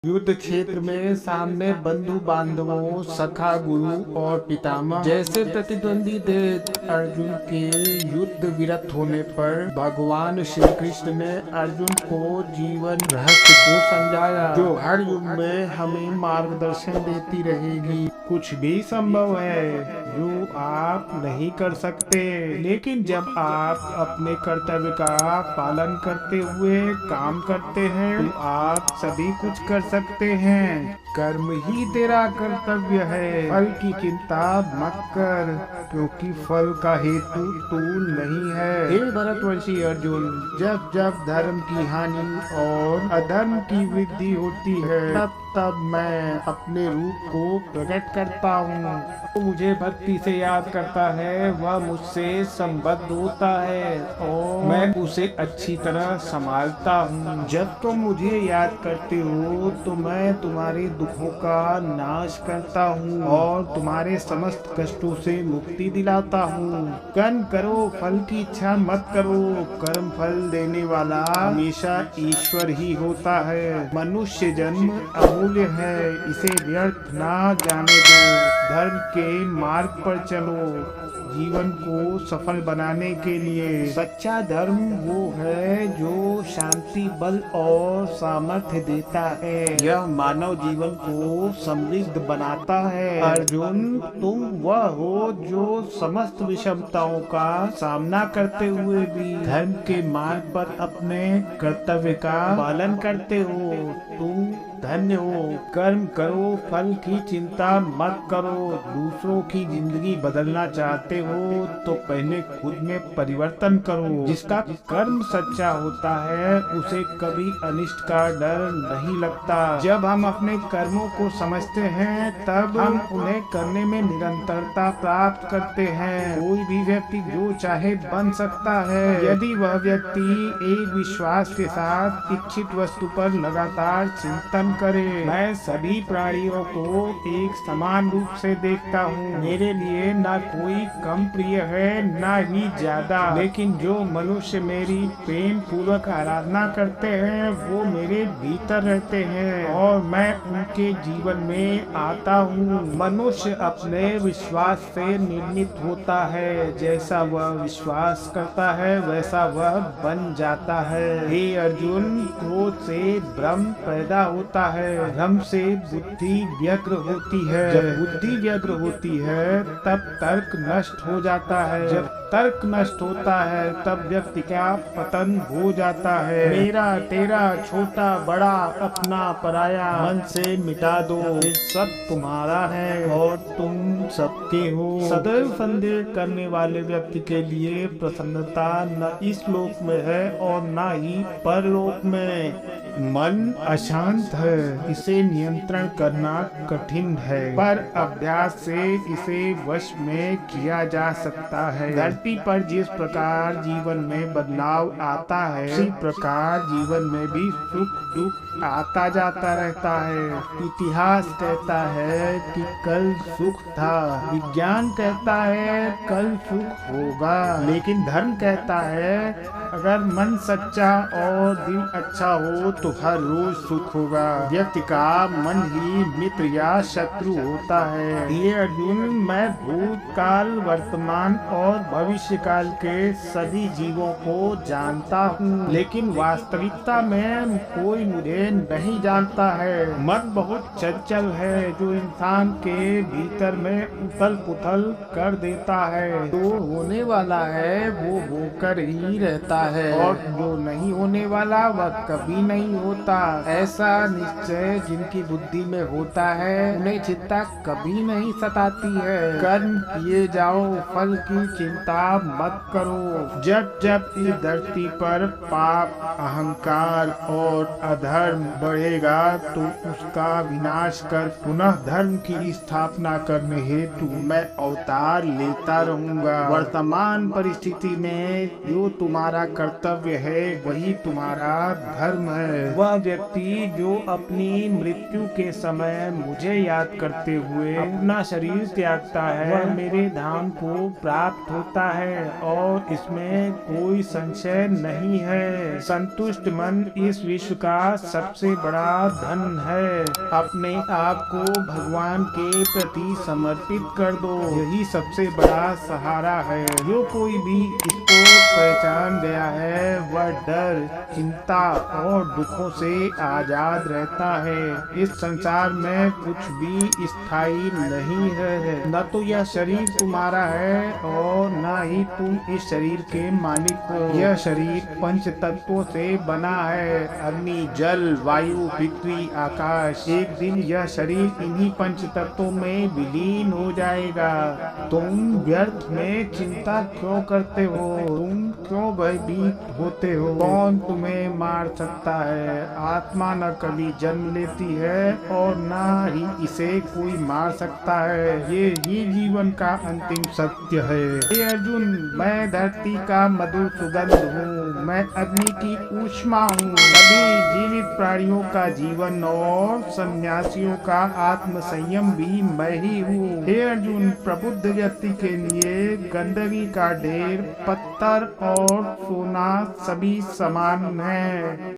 युद्ध क्षेत्र में सामने बंधु बांधवों, सखा, गुरु और पितामह जैसे प्रतिद्वंदी थे। अर्जुन के युद्ध विरत होने पर भगवान श्री कृष्ण ने अर्जुन को जीवन रहस्य को समझाया, जो हर युग में हमें मार्गदर्शन देती रहेगी। कुछ भी संभव है जो आप नहीं कर सकते, लेकिन जब आप अपने कर्तव्य का पालन करते हुए काम करते हैं तो आप सभी कुछ कर सकते हैं। कर्म ही तेरा कर्तव्य है, फल की चिंता मत कर, क्योंकि फल का हेतु तू नहीं है। हे भरतवर्षी अर्जुन, जब जब धर्म की हानि और अधर्म की वृद्धि होती है तब तब मैं अपने रूप को प्रकट करता हूँ। तो मुझे भक्ति से याद करता है वह मुझसे संबद्ध होता है और मैं उसे अच्छी तरह संभालता हूँ। जब तुम मुझे याद करते हो तो मैं तुम्हारे दुखों का नाश करता हूँ और तुम्हारे समस्त कष्टों से मुक्ति दिलाता हूँ। कर्म करो, फल की इच्छा मत करो, कर्म फल देने वाला हमेशा ईश्वर ही होता है। मनुष्य जन्म अमूल्य है, इसे व्यर्थ ना जाने दो। धर्म के मार्ग पर चलो। जीवन को सफल बनाने के लिए सच्चा धर्म वो है जो शांति, बल और सामर्थ्य देता है। यह मानव जीवन को समृद्ध बनाता है। अर्जुन, तुम वह हो जो समस्त विषमताओं का सामना करते हुए भी धर्म के मार्ग पर अपने कर्तव्य का पालन करते हो। तुम धन्य हो। कर्म करो, फल की चिंता मत करो। दूसरों की जिंदगी बदलना चाहते हो तो पहले खुद में परिवर्तन करो। जिसका कर्म सच्चा होता है उसे कभी अनिष्ट का डर नहीं लगता। जब हम अपने कर्मों को समझते हैं तब हम उन्हें करने में निरंतरता प्राप्त करते हैं। कोई भी व्यक्ति जो चाहे बन सकता है यदि वह व्यक्ति एक विश्वास के साथ इच्छित वस्तु पर लगातार चिंतन करे। मैं सभी प्राणियों को एक समान रूप से देखता हूँ। मेरे लिए ना कोई कम प्रिय है ना ही ज्यादा, लेकिन जो मनुष्य मेरी प्रेम पूर्वक आराधना करते हैं वो मेरे भीतर रहते हैं और मैं उनके जीवन में आता हूँ। मनुष्य अपने विश्वास से निर्मित होता है, जैसा वह विश्वास करता है वैसा वह बन जाता है। हे अर्जुन, क्रोध से भ्रम पैदा होता है, भ्रम से बुद्धि व्यग्र होती है। जब बुद्धि व्यग्र होती है तब तर्क नष्ट हो जाता है। जब तर्क नष्ट होता है तब व्यक्ति का पतन हो जाता है। मेरा तेरा, छोटा बड़ा, अपना पराया मन से मिटा दो। ये सब तुम्हारा है और तुम सबके हो। सदैव संदेह करने वाले व्यक्ति के लिए प्रसन्नता न इस लोक में है और न ही परलोक में। मन अशांत है, इसे नियंत्रण करना कठिन है, पर अभ्यास से इसे वश में किया जा सकता है। धरती पर जिस प्रकार जीवन में बदलाव आता है उसी प्रकार जीवन में भी सुख दुख आता जाता रहता है। इतिहास कहता है कि कल सुख था, विज्ञान कहता है कल सुख होगा, लेकिन धर्म कहता है अगर मन सच्चा और दिल अच्छा हो तो हर रोज सुख होगा। व्यक्ति का मन ही मित्र या शत्रु होता है। ये अर्जुन, मैं भूतकाल, वर्तमान और भविष्य काल के सभी जीवों को जानता हूँ, लेकिन वास्तविकता में कोई मुझे नहीं जानता है। मन बहुत चंचल है जो इंसान के भीतर में उथल पुथल कर देता है। जो होने वाला है वो होकर ही रहता है और जो नहीं होने वाला वह कभी नहीं होता। ऐसा निश्चय जिनकी बुद्धि में होता है उन्हें चिंता कभी नहीं सताती है। कर्म किए जाओ, फल की चिंता मत करो। जब जब इस धरती पर पाप, अहंकार और अधर्म बढ़ेगा तो उसका विनाश कर पुनः धर्म की स्थापना करने हेतु मैं अवतार लेता रहूंगा। वर्तमान परिस्थिति में जो तुम्हारा कर्तव्य है, वही तुम्हारा धर्म है। वह व्यक्ति जो अपनी मृत्यु के समय मुझे याद करते हुए अपना शरीर त्यागता है, वह मेरे धाम को प्राप्त होता है और इसमें कोई संशय नहीं है। संतुष्ट मन इस विश्व का सबसे बड़ा धन है। अपने आप को भगवान के प्रति समर्पित कर दो, यही सबसे बड़ा सहारा है। जो कोई भी इसको पहचान गया है वह डर, चिंता और दुखों से आजाद रहता है। इस संसार में कुछ भी स्थायी नहीं है। न तो यह शरीर तुम्हारा है और न ही तुम इस शरीर के मालिक हो। यह शरीर पंच तत्वों से बना है, अग्नि, जल, वायु, पृथ्वी, आकाश। एक दिन यह शरीर इन्हीं पंच तत्वों में विलीन हो जाएगा। तुम व्यर्थ में चिंता क्यों करते हो? तुम क्यों भयभीत होते हो? कौन तुम्हें मार सकता है? आत्मा न कभी जन्म लेती है और न ही इसे कोई मार सकता है। ये ही जीवन का अंतिम सत्य है। हे अर्जुन, मैं धरती का मधुर सुगंध हूँ, मैं अग्नि की ऊष्मा हूँ। सभी जीवित प्राणियों का जीवन और सन्यासियों का आत्म संयम भी मैं ही हूँ। हे अर्जुन, प्रबुद्ध व्यक्ति के लिए गंदगी का ढेर, पत्थर और सोना सभी समान है।